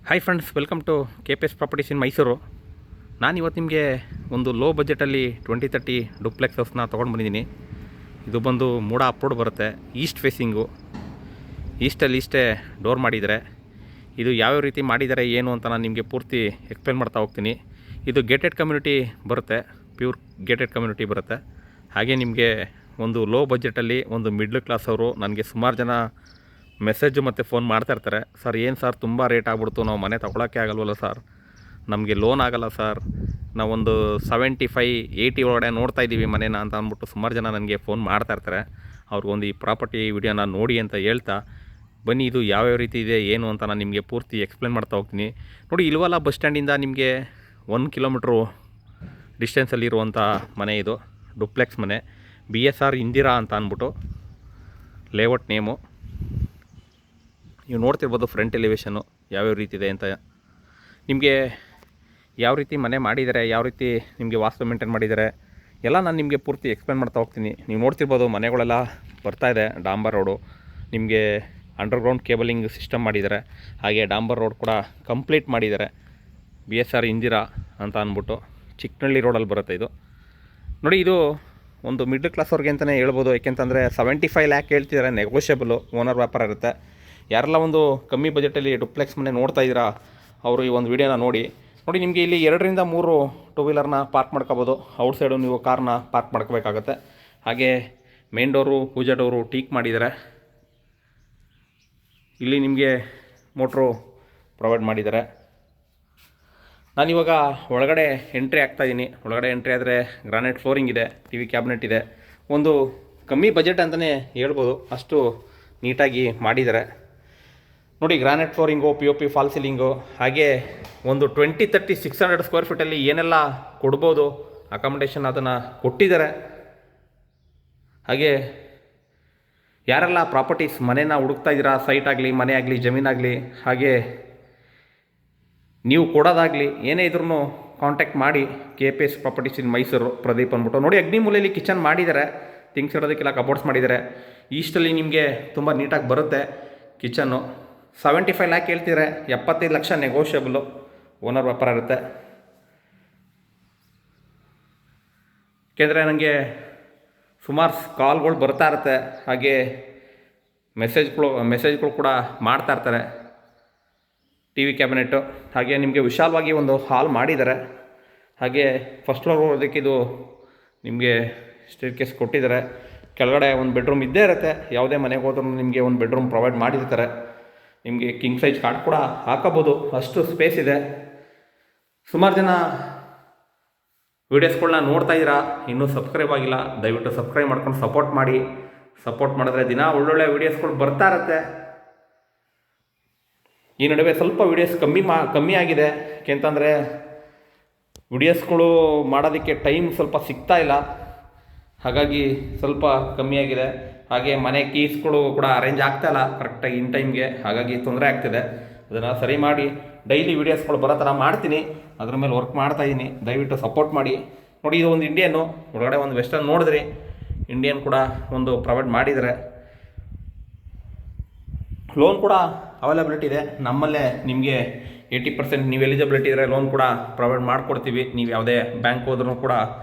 Hi friends, welcome to KPS properties in Mysuru. ನಾನು ಇವತ್ತು ನಿಮಗೆ ಒಂದು ಲೋ ಬಜೆಟಲ್ಲಿ 2030 ಡುಪ್ಲೆಕ್ಸ್ ಹೌಸ್ನ ತೊಗೊಂಡು ಬಂದಿದ್ದೀನಿ. ಇದು ಬಂದು ಮೂಡ ಅಪ್ರೋಡ್ ಬರುತ್ತೆ, ಈಸ್ಟ್ ಫೇಸಿಂಗು. ಈಸ್ಟಲ್ಲಿ ಇಷ್ಟೇ ಡೋರ್ ಮಾಡಿದ್ದಾರೆ. ಇದು ಯಾವ್ಯಾವ ರೀತಿ ಮಾಡಿದ್ದಾರೆ ಏನು ಅಂತ ನಾನು ನಿಮಗೆ ಪೂರ್ತಿ ಎಕ್ಸ್ಪ್ಲೇನ್ ಮಾಡ್ತಾ ಹೋಗ್ತೀನಿ. ಇದು ಗೇಟೆಡ್ ಕಮ್ಯುನಿಟಿ ಬರುತ್ತೆ, ಪ್ಯೂರ್ ಗೇಟೆಡ್ ಕಮ್ಯುನಿಟಿ ಬರುತ್ತೆ. ಹಾಗೆ ನಿಮಗೆ ಒಂದು ಲೋ ಬಜೆಟಲ್ಲಿ ಒಂದು ಮಿಡ್ಲ್ ಕ್ಲಾಸ್ ಅವರು ನನಗೆ ಸುಮಾರು ಜನ ಮೆಸೇಜು ಮತ್ತು ಫೋನ್ ಮಾಡ್ತಾಯಿರ್ತಾರೆ. ಸರ್ ಏನು ಸರ್ ತುಂಬ ರೇಟ್ ಆಗ್ಬಿಡ್ತು, ನಾವು ಮನೆ ತೊಗೊಳಕ್ಕೆ ಆಗಲ್ವಲ್ಲ ಸರ್, ನಮಗೆ ಲೋನ್ ಆಗಲ್ಲ ಸರ್, ನಾವೊಂದು 75-80 ಒಳಗಡೆ ನೋಡ್ತಾಯಿದ್ದೀವಿ ಮನೇನ ಅಂತ ಅಂದ್ಬಿಟ್ಟು ಸುಮಾರು ಜನ ನನಗೆ ಫೋನ್ ಮಾಡ್ತಾಯಿರ್ತಾರೆ. ಅವ್ರಿಗೊಂದು ಈ ಪ್ರಾಪರ್ಟಿ ವಿಡಿಯೋನ ನೋಡಿ ಅಂತ ಹೇಳ್ತಾ ಬನ್ನಿ, ಇದು ಯಾವ್ಯಾವ ರೀತಿ ಇದೆ ಏನು ಅಂತ ನಾನು ನಿಮಗೆ ಪೂರ್ತಿ ಎಕ್ಸ್ಪ್ಲೇನ್ ಮಾಡ್ತಾ ಹೋಗ್ತೀನಿ. ನೋಡಿ, ಇಲ್ವಲ್ಲ ಬಸ್ ಸ್ಟ್ಯಾಂಡಿಂದ ನಿಮಗೆ 1 ಕಿಲೋಮೀಟ್ರು ಡಿಸ್ಟೆನ್ಸಲ್ಲಿರುವಂಥ ಮನೆ ಇದು. ಡುಪ್ಲೆಕ್ಸ್ ಮನೆ, BSR ಇಂದಿರಾ ಅಂತ ಅಂದ್ಬಿಟ್ಟು ಲೇಔಟ್ ನೇಮು. ನೀವು ನೋಡ್ತಿರ್ಬೋದು ಫ್ರಂಟ್ ಎಲಿವೇಷನ್ನು ಯಾವ್ಯಾವ ರೀತಿ ಇದೆ ಅಂತ. ನಿಮಗೆ ಯಾವ ರೀತಿ ಮನೆ ಮಾಡಿದ್ದಾರೆ, ಯಾವ ರೀತಿ ನಿಮಗೆ ವಾಸ್ತು ಮೇಂಟೈನ್ ಮಾಡಿದ್ದಾರೆ ಎಲ್ಲ ನಾನು ನಿಮಗೆ ಪೂರ್ತಿ ಎಕ್ಸ್ಪ್ಲೇನ್ ಮಾಡ್ತಾ ಹೋಗ್ತೀನಿ. ನೀವು ನೋಡ್ತಿರ್ಬೋದು ಮನೆಗಳೆಲ್ಲ ಬರ್ತಾಯಿದೆ. ಡಾಂಬರ್ ರೋಡು, ನಿಮಗೆ ಅಂಡರ್ಗ್ರೌಂಡ್ ಕೇಬಲಿಂಗ್ ಸಿಸ್ಟಮ್ ಮಾಡಿದ್ದಾರೆ. ಹಾಗೆ ಡಾಂಬರ್ ರೋಡ್ ಕೂಡ ಕಂಪ್ಲೀಟ್ ಮಾಡಿದ್ದಾರೆ. BSR ಇಂದಿರಾ ಅಂತ ಅಂದ್ಬಿಟ್ಟು ಚಿಕ್ಕನಹಳ್ಳಿ ರೋಡಲ್ಲಿ ಬರುತ್ತೆ ಇದು. ನೋಡಿ, ಇದು ಒಂದು ಮಿಡ್ಲ್ ಕ್ಲಾಸ್ ಅವ್ರಿಗೆ ಅಂತಲೇ ಹೇಳ್ಬೋದು. ಯಾಕೆಂತಂದರೆ 75 ಲ್ಯಾಕ್ ಹೇಳ್ತಿದ್ದಾರೆ, ನೆಗೋಷಿಯಬಲು, ಓನರ್ ವ್ಯಾಪಾರ ಇರುತ್ತೆ. ಯಾರೆಲ್ಲ ಒಂದು ಕಮ್ಮಿ ಬಜೆಟಲ್ಲಿ ಡುಪ್ಲೆಕ್ಸ್ ಮನೆ ನೋಡ್ತಾ ಇದ್ದೀರಾ ಅವರು ಈ ಒಂದು ವಿಡಿಯೋನ ನೋಡಿ. ನಿಮಗೆ ಇಲ್ಲಿ 2-3 ಟೂ ವೀಲರ್ನ ಪಾರ್ಕ್ ಮಾಡ್ಕೋಬೋದು. ಔಟ್ ಸೈಡು ನೀವು ಕಾರ್ನ ಪಾರ್ಕ್ ಮಾಡ್ಕೋಬೇಕಾಗತ್ತೆ. ಹಾಗೆ ಮೇನ್ ಡೋರು, ಪೂಜಾ ಡೋರು ಟೀಕ್ ಮಾಡಿದ್ದಾರೆ. ಇಲ್ಲಿ ನಿಮಗೆ ಮೋಟ್ರು ಪ್ರೊವೈಡ್ ಮಾಡಿದ್ದಾರೆ. ನಾನಿವಾಗ ಒಳಗಡೆ ಎಂಟ್ರಿ ಆಗ್ತಾಯಿದ್ದೀನಿ. ಒಳಗಡೆ ಎಂಟ್ರಿ ಆದರೆ ಗ್ರಾನೈಟ್ ಫ್ಲೋರಿಂಗ್ ಇದೆ, TV ಕ್ಯಾಬಿನೆಟ್ ಇದೆ. ಒಂದು ಕಮ್ಮಿ ಬಜೆಟ್ ಅಂತಲೇ ಹೇಳ್ಬೋದು, ಅಷ್ಟು ನೀಟಾಗಿ ಮಾಡಿದ್ದಾರೆ. ನೋಡಿ, granite flooring, POP fall ceiling. ಹಾಗೆ ಒಂದು 20-30 600 ಸ್ಕ್ವೇರ್ ಫೀಟಲ್ಲಿ ಏನೆಲ್ಲ ಕೊಡ್ಬೋದು ಅಕಾಮಿಡೇಷನ್ ಅದನ್ನು ಕೊಟ್ಟಿದ್ದಾರೆ. ಹಾಗೆ ಯಾರೆಲ್ಲ ಪ್ರಾಪರ್ಟೀಸ್ ಮನೇನ ಹುಡುಕ್ತಾ ಇದ್ದೀರಾ, ಸೈಟ್ ಆಗಲಿ, ಮನೆ ಆಗಲಿ, ಜಮೀನಾಗಲಿ, ಹಾಗೆ ನೀವು ಕೊಡೋದಾಗಲಿ ಏನೇ ಇದ್ರೂ ಕಾಂಟ್ಯಾಕ್ಟ್ ಮಾಡಿ. KPS properties in Mysuru, Pradeep ಅಂದ್ಬಿಟ್ಟು. ನೋಡಿ, ಅಗ್ನಿ ಮೂಲೆಯಲ್ಲಿ ಕಿಚನ್ ಮಾಡಿದ್ದಾರೆ, ಥಿಂಗ್ಸ್ ಇಡೋದಕ್ಕೆಲ್ಲ ಕಬೋರ್ಡ್ಸ್ ಮಾಡಿದ್ದಾರೆ. ಈಸ್ಟಲ್ಲಿ ನಿಮಗೆ ತುಂಬ ನೀಟಾಗಿ ಬರುತ್ತೆ ಕಿಚನ್ನು. 75 ಲ್ಯಾಕ್ ಹೇಳ್ತಿದ್ದಾರೆ, 75 ಲಕ್ಷ ನೆಗೋಷಿಯಬಲು, ಓನರ್ ವ್ಯಾಪಾರ ಇರುತ್ತೆ. ಏಕೆಂದರೆ ನನಗೆ ಸುಮಾರು ಕಾಲ್ಗಳು ಬರ್ತಾ ಇರುತ್ತೆ. ಹಾಗೆ ಮೆಸೇಜ್ಗಳು ಕೂಡ ಮಾಡ್ತಾ ಇರ್ತಾರೆ. TV ಕ್ಯಾಬಿನೆಟ್ಟು, ಹಾಗೆ ನಿಮಗೆ ವಿಶಾಲವಾಗಿ ಒಂದು ಹಾಲ್ ಮಾಡಿದ್ದಾರೆ. ಹಾಗೆ ಫಸ್ಟ್ ಫ್ಲೋರ್ ಹೋಗೋದಕ್ಕೆ ಇದು ನಿಮಗೆ ಸ್ಟೇರ್ ಕೇಸ್ ಕೊಟ್ಟಿದ್ದಾರೆ. ಕೆಳಗಡೆ ಒಂದು ಬೆಡ್ರೂಮ್ ಇದ್ದೇ ಇರುತ್ತೆ. ಯಾವುದೇ ಮನೆಗೆ ಹೋದ್ರೂ ನಿಮಗೆ ಒಂದು ಬೆಡ್ರೂಮ್ ಪ್ರೊವೈಡ್ ಮಾಡಿರ್ತಾರೆ. ನಿಮಗೆ ಕಿಂಗ್ ಸೈಜ್ ಕಾಟ್ ಕೂಡ ಹಾಕೋಬೋದು, ಅಷ್ಟು ಸ್ಪೇಸ್ ಇದೆ. ಸುಮಾರು ಜನ ವೀಡಿಯೋಸ್ಗಳನ್ನ ನೋಡ್ತಾ ಇದ್ದೀರಾ, ಇನ್ನೂ ಸಬ್ಸ್ಕ್ರೈಬ್ ಆಗಿಲ್ಲ, ದಯವಿಟ್ಟು ಸಬ್ಸ್ಕ್ರೈಬ್ ಮಾಡ್ಕೊಂಡು ಸಪೋರ್ಟ್ ಮಾಡಿ. ಸಪೋರ್ಟ್ ಮಾಡಿದ್ರೆ ದಿನ ಒಳ್ಳೊಳ್ಳೆ ವೀಡಿಯೋಸ್ಗಳು ಬರ್ತಾ ಇರುತ್ತೆ. ಈ ನಡುವೆ ಸ್ವಲ್ಪ ವೀಡಿಯೋಸ್ ಕಮ್ಮಿ ಆಗಿದೆ. ಯಾಕೆಂತಂದರೆ ವಿಡಿಯೋಸ್ಗಳು ಮಾಡೋದಕ್ಕೆ ಟೈಮ್ ಸ್ವಲ್ಪ ಸಿಗ್ತಾ ಇಲ್ಲ, ಹಾಗಾಗಿ ಸ್ವಲ್ಪ ಕಮ್ಮಿಯಾಗಿದೆ. ಹಾಗೆ ಮನೆ ಕೀಸ್ಗಳು ಕೂಡ ಅರೇಂಜ್ ಆಗ್ತಾಯಿಲ್ಲ ಕರೆಕ್ಟಾಗಿ ಇನ್ ಟೈಮ್ಗೆ, ಹಾಗಾಗಿ ತೊಂದರೆ ಆಗ್ತಿದೆ. ಅದನ್ನು ಸರಿ ಮಾಡಿ ಡೈಲಿ ವೀಡಿಯೋಸ್ಗಳು ಬರೋ ಥರ ಮಾಡ್ತೀನಿ. ಅದ್ರ ಮೇಲೆ ವರ್ಕ್ ಮಾಡ್ತಾಯಿದ್ದೀನಿ, ದಯವಿಟ್ಟು ಸಪೋರ್ಟ್ ಮಾಡಿ. ನೋಡಿ, ಇದು ಒಂದು ಇಂಡಿಯನ್ನು, ಒಳಗಡೆ ಒಂದು ವೆಸ್ಟರ್ನ್ ನೋಡಿದ್ರಿ, ಇಂಡಿಯನ್ ಕೂಡ ಒಂದು ಪ್ರೊವೈಡ್ ಮಾಡಿದ್ದಾರೆ. ಲೋನ್ ಕೂಡ ಅವೈಲಬಿಲಿಟಿ ಇದೆ ನಮ್ಮಲ್ಲೇ. ನಿಮಗೆ 80% ನೀವು ಎಲಿಜಿಬಿಲಿಟಿ ಇದ್ದರೆ ಲೋನ್ ಕೂಡ ಪ್ರೊವೈಡ್ ಮಾಡಿಕೊಡ್ತೀವಿ. ನೀವು ಯಾವುದೇ ಬ್ಯಾಂಕ್ ಹೋದ್ರೂ ಕೂಡ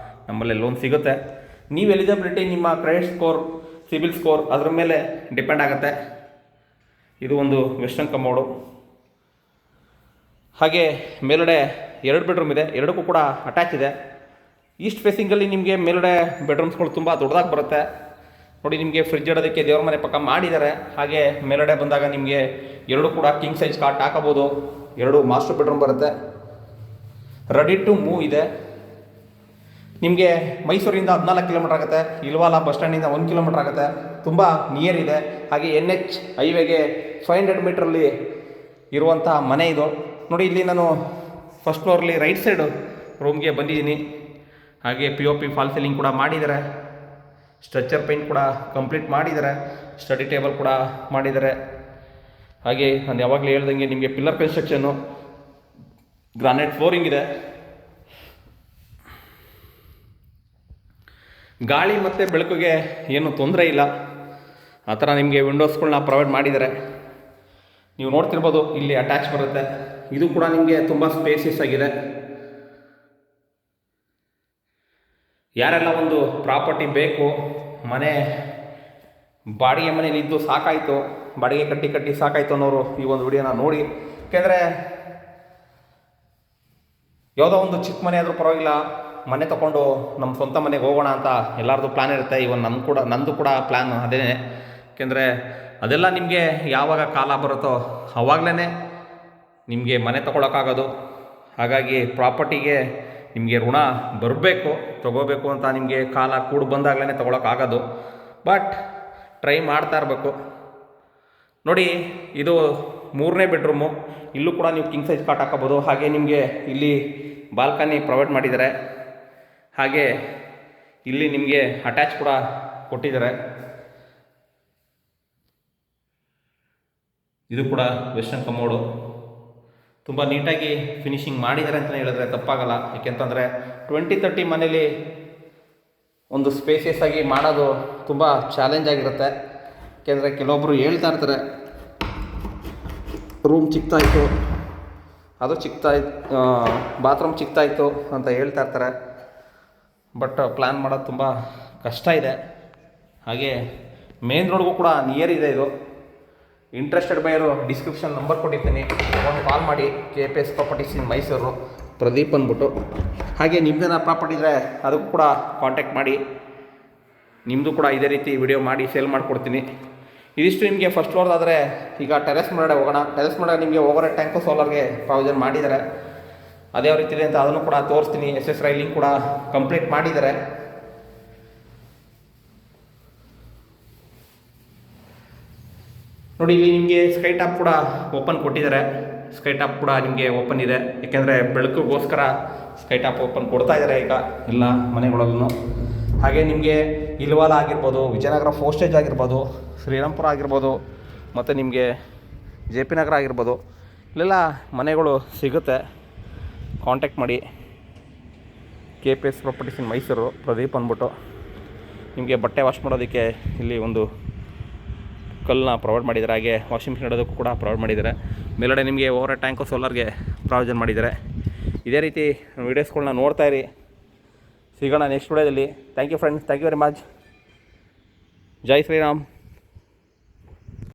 ನಮ್ಮಲ್ಲೇ ಲೋನ್ ಸಿಗುತ್ತೆ. ನೀವು ಎಲಿಜಿಬಿಲಿಟಿ ನಿಮ್ಮ ಕ್ರೆಡಿಟ್ ಸ್ಕೋರ್, ಸಿಬಿಲ್ ಸ್ಕೋರ್ ಅದ್ರ ಮೇಲೆ ಡಿಪೆಂಡ್ ಆಗುತ್ತೆ. ಇದು ಒಂದು ವೆಸ್ಟರ್ನ್ ಕಮೋಡು. ಹಾಗೆ ಮೇಲ್ಗಡೆ 2 ಬೆಡ್ರೂಮ್ ಇದೆ, ಎರಡಕ್ಕೂ ಕೂಡ ಅಟ್ಯಾಚ್ ಇದೆ. ಈಸ್ಟ್ ಫೇಸಿಂಗಲ್ಲಿ ನಿಮಗೆ ಮೇಲ್ಗಡೆ ಬೆಡ್ರೂಮ್ಸ್ಗಳು ತುಂಬ ದೊಡ್ಡದಾಗಿ ಬರುತ್ತೆ. ನೋಡಿ, ನಿಮಗೆ ಫ್ರಿಜ್ ಇಡೋದಕ್ಕೆ ದೇವ್ರ ಮನೆ ಪಕ್ಕ ಮಾಡಿದ್ದಾರೆ. ಹಾಗೆ ಮೇಲ್ಗಡೆ ಬಂದಾಗ ನಿಮಗೆ 2 ಕೂಡ ಕಿಂಗ್ ಸೈಜ್ ಕಾಟ್ ಹಾಕೋಬೋದು. 2 ಮಾಸ್ಟರ್ ಬೆಡ್ರೂಮ್ ಬರುತ್ತೆ. ರೆಡಿ ಟು ಮೂವ್ ಇದೆ. ನಿಮಗೆ ಮೈಸೂರಿಂದ 14 ಕಿಲೋಮೀಟರ್ ಆಗುತ್ತೆ. ಇಲ್ವಾಲ ಬಸ್ ಸ್ಟ್ಯಾಂಡಿಂದ 1 ಕಿಲೋಮೀಟರ್ ಆಗುತ್ತೆ. ತುಂಬ ನಿಯರ್ ಇದೆ. ಹಾಗೆ NH ಹೈವೇಗೆ 500 ಮೀಟ್ರಲ್ಲಿ ಇರುವಂಥ ಮನೆ ಇದು. ನೋಡಿ, ಇಲ್ಲಿ ನಾನು ಫಸ್ಟ್ ಫ್ಲೋರಲ್ಲಿ ರೈಟ್ ಸೈಡು ರೂಮ್ಗೆ ಬಂದಿದ್ದೀನಿ. ಹಾಗೆ POP ಫಾಲ್ ಸೀಲಿಂಗ್ ಕೂಡ ಮಾಡಿದ್ದಾರೆ. ಸ್ಟ್ರಕ್ಚರ್ ಪೇಂಟ್ ಕೂಡ ಕಂಪ್ಲೀಟ್ ಮಾಡಿದ್ದಾರೆ. ಸ್ಟಡಿ ಟೇಬಲ್ ಕೂಡ ಮಾಡಿದ್ದಾರೆ. ಹಾಗೆ ನಾನು ಯಾವಾಗಲೂ ಹೇಳ್ದಂಗೆ ನಿಮಗೆ ಪಿಲ್ಲರ್ ಕನ್ಸ್ಟ್ರಕ್ಷನ್ನು, ಗ್ರಾನೈಟ್ ಫ್ಲೋರಿಂಗ್ ಇದೆ. ಗಾಳಿ ಮತ್ತು ಬೆಳಕಿಗೆ ಏನು ತೊಂದರೆ ಇಲ್ಲ. ಆ ಥರ ನಿಮಗೆ ವಿಂಡೋಸ್ಗಳನ್ನ ಪ್ರೊವೈಡ್ ಮಾಡಿದ್ದಾರೆ. ನೀವು ನೋಡ್ತಿರ್ಬೋದು, ಇಲ್ಲಿ ಅಟ್ಯಾಚ್ ಬರುತ್ತೆ. ಇದು ಕೂಡ ನಿಮಗೆ ತುಂಬ ಸ್ಪೇಸಿಯಸ್ ಆಗಿದೆ. ಯಾರೆಲ್ಲ ಒಂದು ಪ್ರಾಪರ್ಟಿ ಬೇಕು, ಮನೆ ಬಾಡಿಗೆ ಮನೇಲಿದ್ದು ಸಾಕಾಯಿತು, ಬಾಡಿಗೆ ಕಟ್ಟಿ ಸಾಕಾಯಿತು ಅನ್ನೋರು ಈ ಒಂದು ವಿಡಿಯೋನ ನೋಡಿ. ಯಾಕೆಂದರೆ ಯಾವುದೋ ಒಂದು ಚಿಕ್ಕ ಮನೆ ಆದರೂ ಪರವಾಗಿಲ್ಲ, ಮನೆ ತೊಗೊಂಡು ನಮ್ಮ ಸ್ವಂತ ಮನೆಗೆ ಹೋಗೋಣ ಅಂತ ಎಲ್ಲರದ್ದು ಪ್ಲ್ಯಾನ್ ಇರುತ್ತೆ. ಇವನ್ ನಂದು ಕೂಡ ಪ್ಲ್ಯಾನ್ ಅದೇ. ಯಾಕೆಂದರೆ ಅದೆಲ್ಲ ನಿಮಗೆ ಯಾವಾಗ ಕಾಲ ಬರುತ್ತೋ ಆವಾಗಲೇ ನಿಮಗೆ ಮನೆ ತೊಗೊಳಕ್ಕಾಗೋದು. ಹಾಗಾಗಿ ಪ್ರಾಪರ್ಟಿಗೆ ನಿಮಗೆ ಋಣ ಬರಬೇಕು, ತೊಗೋಬೇಕು ಅಂತ ನಿಮಗೆ ಕಾಲ ಕೂಡು ಬಂದಾಗಲೇ ತೊಗೊಳಕ್ಕಾಗೋದು. ಬಟ್ ಟ್ರೈ ಮಾಡ್ತಾ ಇರಬೇಕು. ನೋಡಿ, ಇದು 3ನೇ ಬೆಡ್ರೂಮು. ಇಲ್ಲೂ ಕೂಡ ನೀವು ಕಿಂಗ್ ಸೈಜ್ ಕಾಟ್ ಹಾಕೋಬೋದು. ಹಾಗೆ ನಿಮಗೆ ಇಲ್ಲಿ ಬಾಲ್ಕನಿ ಪ್ರೊವೈಡ್ ಮಾಡಿದ್ದಾರೆ. ಹಾಗೆ ಇಲ್ಲಿ ನಿಮಗೆ ಅಟ್ಯಾಚ್ ಕೂಡ ಕೊಟ್ಟಿದ್ದಾರೆ. ಇದು ಕೂಡ ವೆಸ್ಟರ್ನ್ ಕಮೋಡು. ತುಂಬ ನೀಟಾಗಿ ಫಿನಿಷಿಂಗ್ ಮಾಡಿದ್ದಾರೆ ಅಂತಲೇ ಹೇಳಿದ್ರೆ ತಪ್ಪಾಗಲ್ಲ. ಏಕೆಂತಂದರೆ 20-30 ಮನೇಲಿ ಒಂದು ಸ್ಪೇಸಿಯಸ್ ಆಗಿ ಮಾಡೋದು ತುಂಬ ಚಾಲೆಂಜ್ ಆಗಿರುತ್ತೆ. ಏಕೆಂದರೆ ಕೆಲವೊಬ್ಬರು ಹೇಳ್ತಾ ಇರ್ತಾರೆ ರೂಮ್ ಚಿಕ್ಕದಾಯಿತು, ಅದು ಬಾತ್ರೂಮ್ ಚಿಕ್ಕದಾಯಿತು ಅಂತ ಹೇಳ್ತಾ ಇರ್ತಾರೆ. ಬಟ್ ಪ್ಲ್ಯಾನ್ ಮಾಡೋದು ತುಂಬ ಕಷ್ಟ ಇದೆ. ಹಾಗೆ ಮೇನ್ ರೋಡ್ಗೂ ಕೂಡ ನಿಯರ್ ಇದೆ ಇದು. ಇಂಟ್ರೆಸ್ಟೆಡ್ ಬೈಯರು ಡಿಸ್ಕ್ರಿಪ್ಷನ್ ನಂಬರ್ ಕೊಟ್ಟಿರ್ತೀನಿ, ಒಂದು ಕಾಲ್ ಮಾಡಿ. KPS properties in Mysuru, Pradeep ಅಂದ್ಬಿಟ್ಟು. ಹಾಗೆ ನಿಮ್ಮದೇನ ಪ್ರಾಪರ್ಟಿ ಇದ್ದರೆ ಅದಕ್ಕೂ ಕೂಡ ಕಾಂಟ್ಯಾಕ್ಟ್ ಮಾಡಿ. ನಿಮ್ಮದು ಕೂಡ ಇದೇ ರೀತಿ ವಿಡಿಯೋ ಮಾಡಿ ಸೇಲ್ ಮಾಡಿಕೊಡ್ತೀನಿ. ಇದಿಷ್ಟು ನಿಮಗೆ ಫಸ್ಟ್ ಫ್ಲೋರ್ದಾದರೆ. ಈಗ ಟೆರೆಸ್ ಮೇಲ್ಗಡೆ ಹೋಗೋಣ. ಟೆರೆಸ್ ಮೇಲ್ಗಡೆ ನಿಮಗೆ ಓವರ್ ಟ್ಯಾಂಕು ಸೋಲಾರ್ಗೆ ಪ್ರಾವಿಷನ್ ಮಾಡಿದ್ದಾರೆ. ಅದೇ ಯಾವ ರೀತಿ ಇದೆ ಅಂತ ಅದನ್ನು ಕೂಡ ತೋರಿಸ್ತೀನಿ. SS ರೈಲಿಂಗ್ ಕೂಡ ಕಂಪ್ಲೀಟ್ ಮಾಡಿದ್ದಾರೆ. ನೋಡಿ, ಇಲ್ಲಿ ನಿಮಗೆ ಸ್ಕೈ ಟಾಪ್ ಕೂಡ ಓಪನ್ ಕೊಟ್ಟಿದ್ದಾರೆ. ಸ್ಕೈ ಟಾಪ್ ಕೂಡ ನಿಮಗೆ ಓಪನ್ ಇದೆ. ಏಕೆಂದರೆ ಬೆಳಕಿಗೋಸ್ಕರ ಸ್ಕೈ ಟಾಪ್ ಓಪನ್ ಕೊಡ್ತಾ ಇದ್ದಾರೆ ಈಗ ಎಲ್ಲ ಮನೆಗಳಲ್ಲೂ. ಹಾಗೆ ನಿಮಗೆ ಇಲ್ವಾಲ ಆಗಿರ್ಬೋದು, ವಿಜಯನಗರ ಫೋಸ್ಟೇಜ್ ಆಗಿರ್ಬೋದು, ಶ್ರೀರಾಮ್ಪುರ ಆಗಿರ್ಬೋದು, ಮತ್ತು ನಿಮಗೆ JP ನಗರ ಆಗಿರ್ಬೋದು, ಇಲ್ಲೆಲ್ಲ ಮನೆಗಳು ಸಿಗುತ್ತೆ. ಕಾಂಟ್ಯಾಕ್ಟ್ ಮಾಡಿ. KPS properties in Mysuru, Pradeep ಅಂದ್ಬಿಟ್ಟು. ನಿಮಗೆ ಬಟ್ಟೆ ವಾಶ್ ಮಾಡೋದಕ್ಕೆ ಇಲ್ಲಿ ಒಂದು ಕಲ್ಲನ್ನ ಪ್ರೊವೈಡ್ ಮಾಡಿದ್ದಾರೆ. ಹಾಗೆ ವಾಷಿಂಗ್ ಮಿಷಿನ್ ಇಡೋದಕ್ಕೂ ಕೂಡ ಪ್ರೊವೈಡ್ ಮಾಡಿದ್ದಾರೆ. ಮೇಲ್ಗಡೆ ನಿಮಗೆ ಓವರ್ ಟ್ಯಾಂಕು ಸೋಲಾರ್ಗೆ ಪ್ರಾವಿಷನ್ ಮಾಡಿದ್ದಾರೆ. ಇದೇ ರೀತಿ ವೀಡಿಯೋಸ್ಗಳನ್ನ ನೋಡ್ತಾ ಇರಿ. ಸಿಗೋಣ ನೆಕ್ಸ್ಟ್ ವಿಡಿಯೋದಲ್ಲಿ. Thank you friends, thank you very much. ಜೈ ಶ್ರೀರಾಮ್.